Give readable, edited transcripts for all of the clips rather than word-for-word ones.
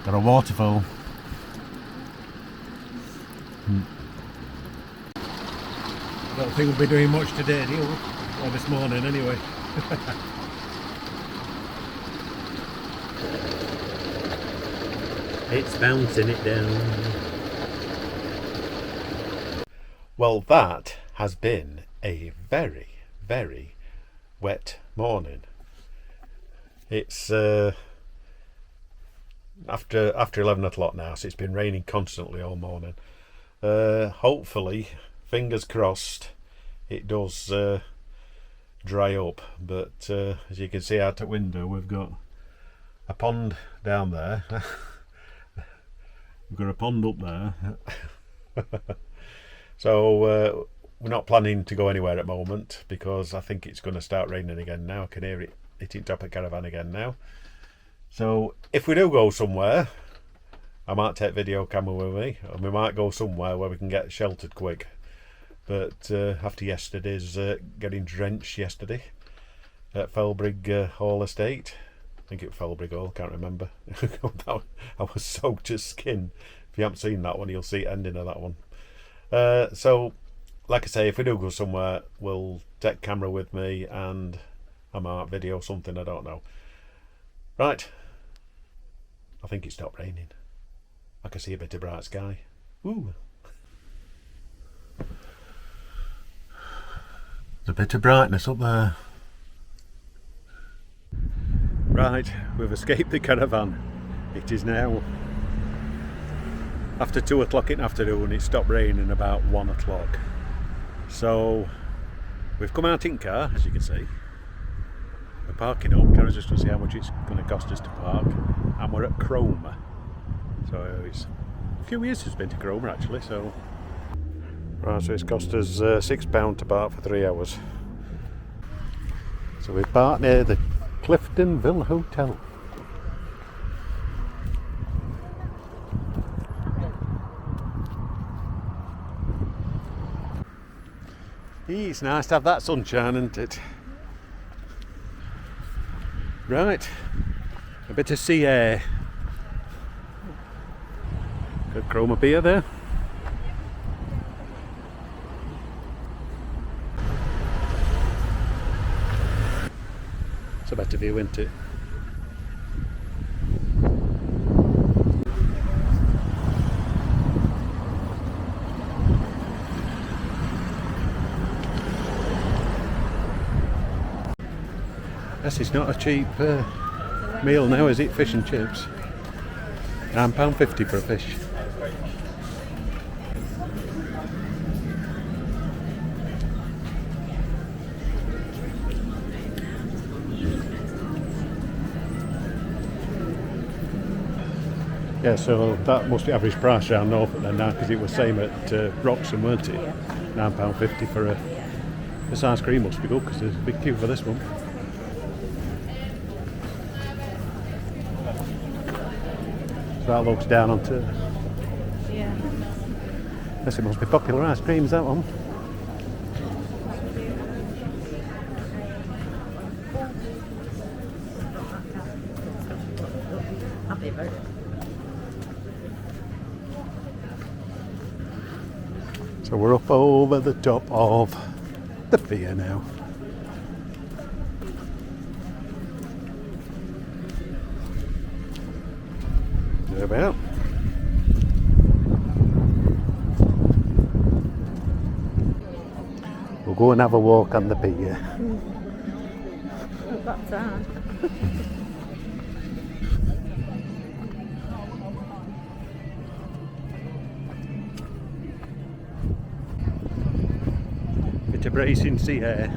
Got a waterfall. I don't think we'll be doing much today, do you? Or this morning anyway. It's bouncing it down. Well, that has been a very, very wet morning. It's after 11 o'clock now, so it's been raining constantly all morning. Hopefully, fingers crossed, it does dry up, but as you can see out the window, we've got a pond down there. We've got a pond up there. So we're not planning to go anywhere at the moment, because I think it's going to start raining again now. I can hear it hitting top of caravan again now. So if we do go somewhere, I might take video camera with me, and we might go somewhere where we can get sheltered quick. But after yesterday's getting drenched yesterday at Felbrigg Hall Estate, I think it was Felbrigg Hall, can't remember. I was soaked to skin. If you haven't seen that one, you'll see the ending of that one. So like I say, if we do go somewhere, we'll take camera with me, and I might video something, I don't know. Right, I think it stopped raining. I can see a bit of bright sky. Ooh. There's a bit of brightness up there. Right, we've escaped the caravan. It is now after 2 o'clock in the afternoon. It stopped raining about 1 o'clock. So we've come out in car, as you can see. We're parking up. Kara's just going to see how much it's going to cost us to park. And we're at Cromer. So it's a few years since we've been to Cromer actually. So right, so it's cost us £6 to park for 3 hours. So we've parked near the Cliftonville Hotel. It's nice to have that sunshine, isn't it? Right, a bit of sea air. Got Cromer Pier there. It's a better view, isn't it? Yes, it's not a cheap meal now, is it? Fish and chips. £9.50 for a fish. Yeah, so that must be average price around Norfolk then now, because it was same at Wroxham, weren't it? £9.50 for this ice cream must be good, because there's a big queue for this one. So that looks down onto... Yeah. Yes, it must be popular ice creams, that one. So we're up over the top of the pier now. There about. We'll go and have a walk on the pier. That's that. Bit of bracing sea air.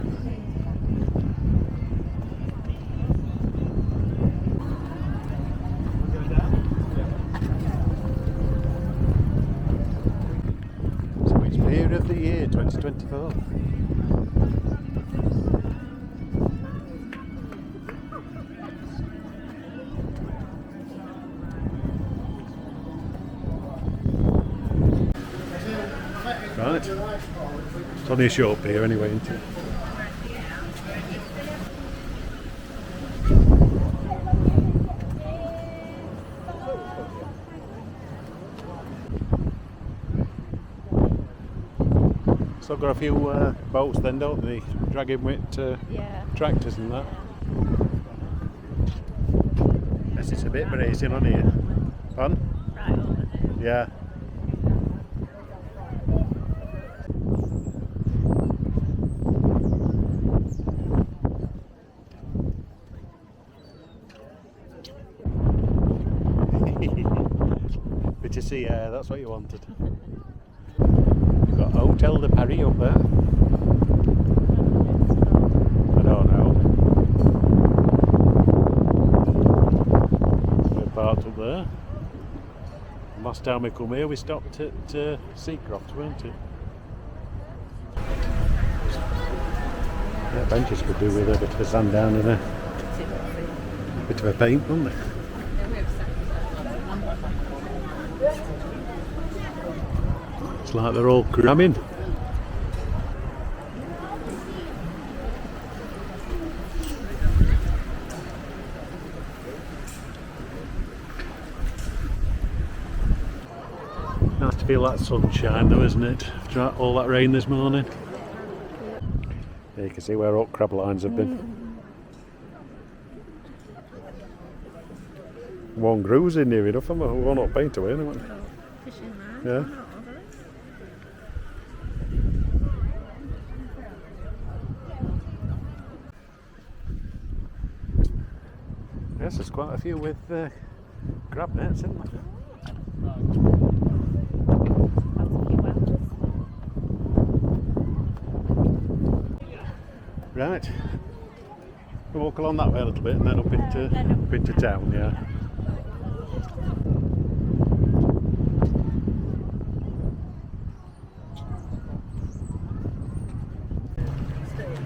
So it's Pier of the Year 2024. Right, it's only a short pier anyway, isn't it? So got a few boats then, don't they? Dragging with tractors and that. Yes, it's a bit bracing on here. Fun? Right over there. Yeah. Bit of sea air, that's what you wanted. You've got Hotel de Paris up there. I don't know. We're parked up there. Last time we come here we stopped at Seacroft, weren't it? Yeah, benches could do with a bit of a sand down and a bit of a paint, wouldn't they? It's like they're all cramming. Nice to feel that sunshine though, isn't it? After all that rain this morning. Yeah, you can see where all crab lines have been. One cruise in near enough, and one not paint away, isn't it? Fishing there. Yeah. Yes, there's quite a few with crab nets, isn't there? Right. We'll walk along that way a little bit and then up into town, yeah.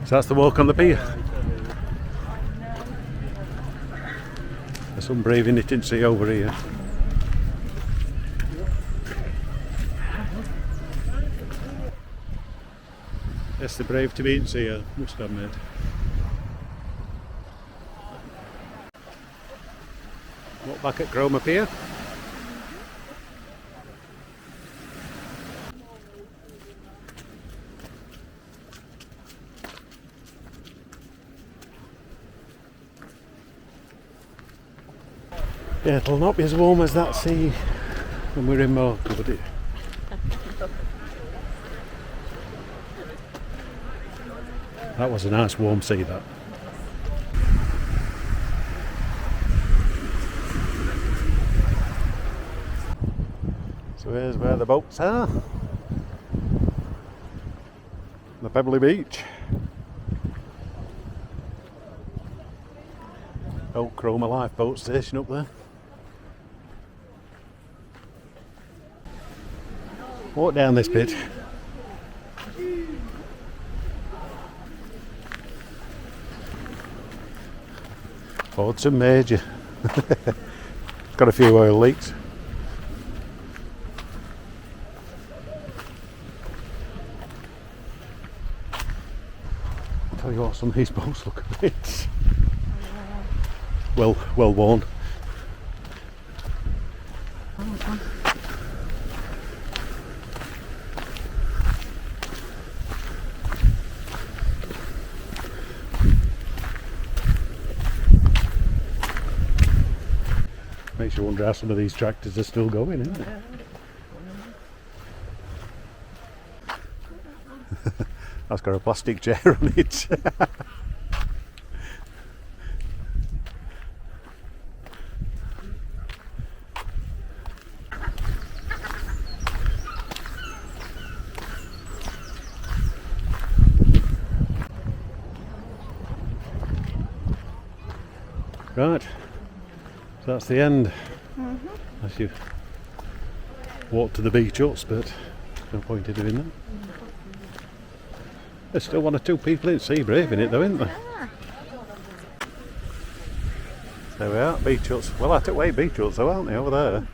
So that's the walk on the pier. There's some brave in it in sea over here. Yes, the brave to be in sea, must have made. Walk back at Cromer Pier. Yeah, it'll not be as warm as that sea when we're in Morecambe, would it? That was a nice warm sea, that. So here's where the boats are. The Pebbly Beach. Old Cromer lifeboat station up there. Walk down this bit. Fordson Major. Got a few oil leaks. I'll tell you what, some of these boats look a bit well worn. Makes you wonder how some of these tractors are still going, isn't it? That's got a plastic chair on it. Right. So that's the end. As you walk to the beach huts, but no point in doing that. There's still one or two people in sea braving it though, isn't there? There we are, beach huts. Well, I took away beach huts though, aren't they, over there?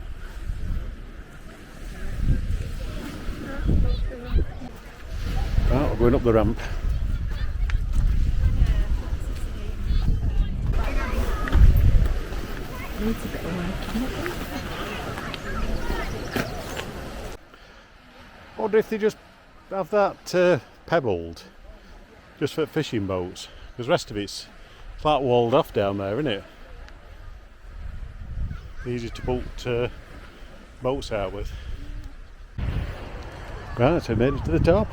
Right, we're going up the ramp. Needs a bit of work, doesn't it? I wonder if they just have that pebbled just for fishing boats, because the rest of it's like walled off down there, isn't it? Easy to put boats out with. Right, so we made it to the top.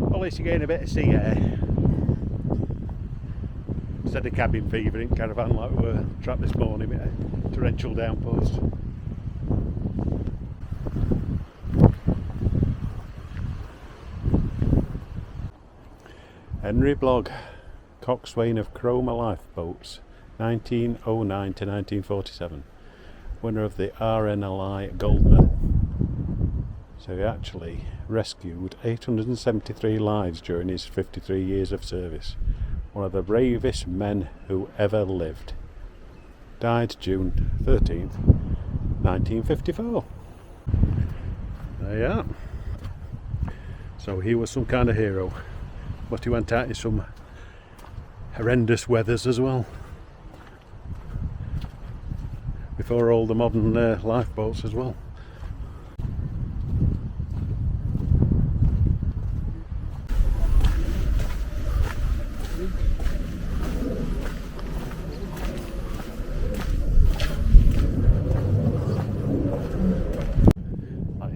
At least you're getting a bit of sea air instead of cabin fever in caravan like we were trapped this morning with a torrential downpours. Henry Blogg, coxswain of Cromer Lifeboats, 1909 to 1947, winner of the RNLI Gold Medal. So he actually rescued 873 lives during his 53 years of service. One of the bravest men who ever lived. Died June 13th, 1954. There you are. So he was some kind of hero. But he went out in some horrendous weathers as well. Before all the modern lifeboats as well.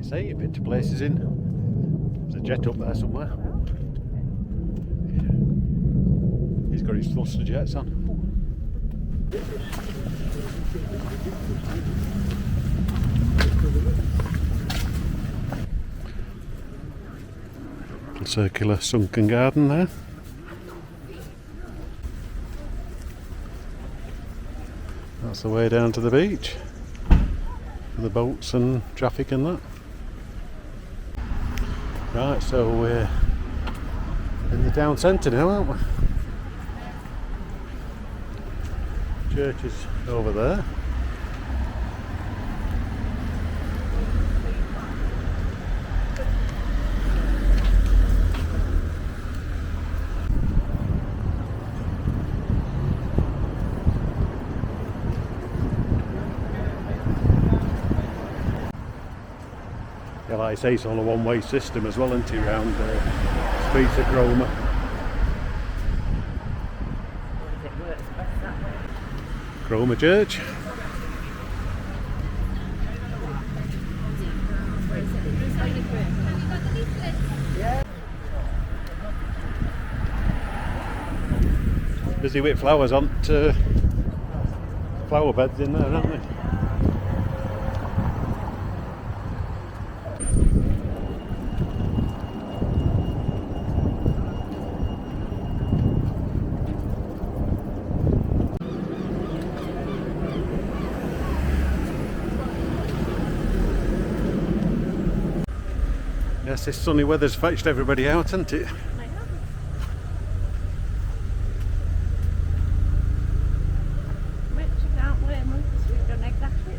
Say you've been to places in. There's a jet up there somewhere. He's got his thruster jets on. A circular sunken garden there. That's the way down to the beach. For the boats and traffic and that. Right, so we're in the town centre now, aren't we? Church is over there. Yeah, like I say, it's all a one-way system as well, isn't it, around streets of Cromer. Cromer Church. Busy with flowers on flower beds in there, aren't they? Yes, this sunny weather's fetched everybody out, hasn't it?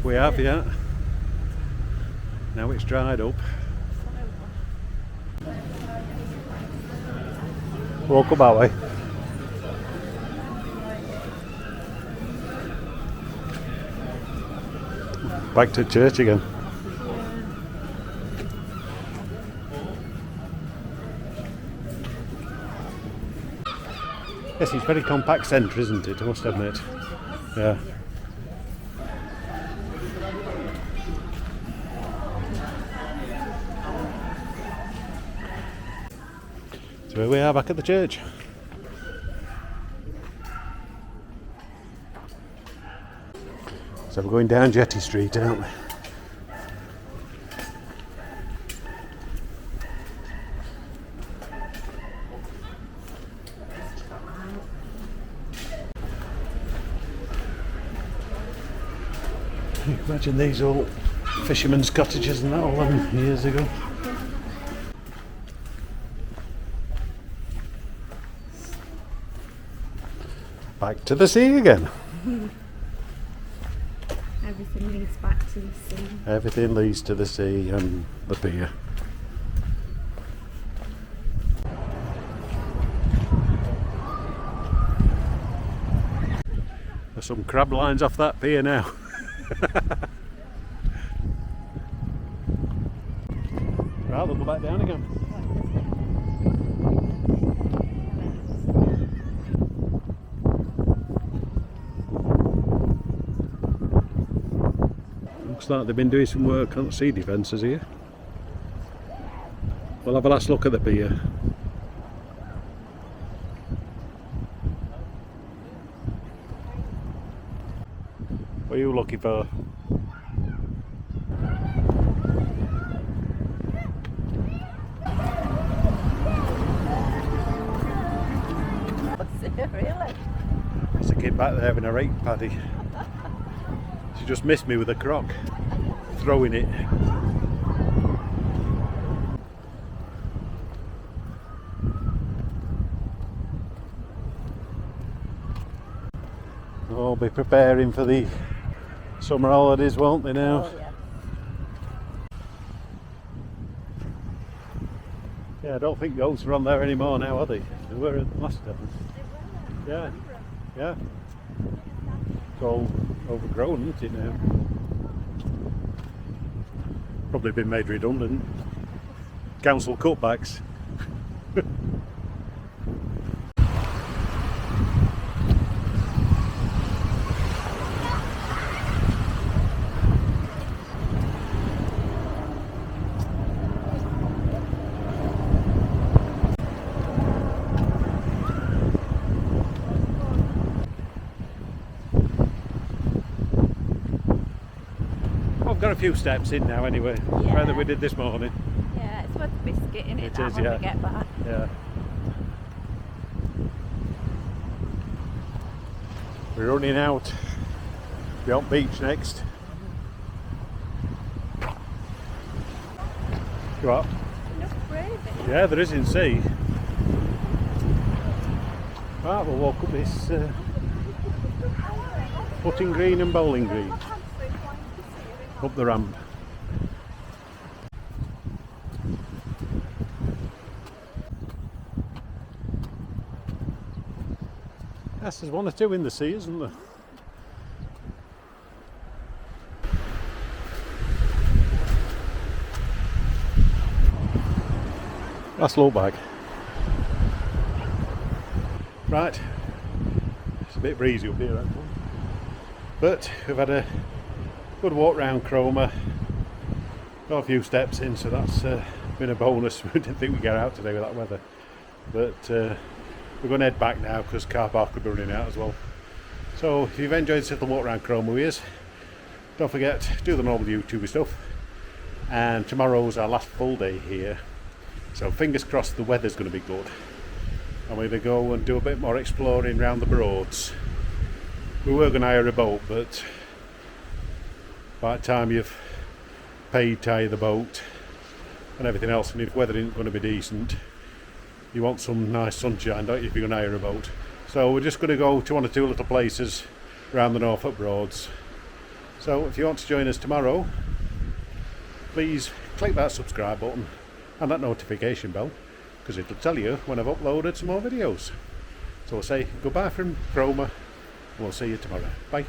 We have, yeah. Now it's dried up. Walk up that way. Back to church again. Yes, it's a very compact centre, isn't it? I must admit. Yeah. So here we are back at the church. So we're going down Jetty Street, aren't we? Imagine these old fishermen's cottages and that all them years ago. Back to the sea again. Everything leads back to the sea. Everything leads to the sea and the pier. There's some crab lines off that pier now. Right, we'll go back down again. Looks like they've been doing some work on sea defences here. We'll have a last look at the pier. What are you looking for? Really? There's a kid back there having a rake paddy. She just missed me with a croc, throwing it. They'll be preparing for the summer holidays, won't they now? Oh, yeah. Yeah, I don't think goats are on there anymore now, are they? They were last time. Yeah, yeah. It's all overgrown, isn't it now? Probably been made redundant. Council cutbacks. I've got a few steps in now anyway, Yeah. better than we did this morning. Yeah, it's worth a biscuit in it, It that is, when yeah. we get back. Yeah. We're running out. We're on beach next. Go up. Enough gravy. Yeah, there is in sea. Right, we'll walk up this putting green and bowling green. Up the ramp. Yes, there's one or two in the sea, isn't there? Last look back. Right, it's a bit breezy up here actually. But we've had a good walk round Cromer. Got a few steps in, so that's been a bonus. We didn't think we'd get out today with that weather. But we're going to head back now because car park could be running out as well. So if you've enjoyed this little walk around Cromer with us, don't forget, do the normal YouTube stuff. And tomorrow's our last full day here. So fingers crossed the weather's going to be good. And we're going to go and do a bit more exploring around the Broads. We were going to hire a boat, but by the time you've paid to hire the boat and everything else, and if weather isn't going to be decent, you want some nice sunshine, don't you, if you're going to hire a boat. So we're just going to go to one or two little places around the Norfolk Broads. So if you want to join us tomorrow, please click that subscribe button and that notification bell, because it'll tell you when I've uploaded some more videos. So we'll say goodbye from Cromer, and we'll see you tomorrow. Bye.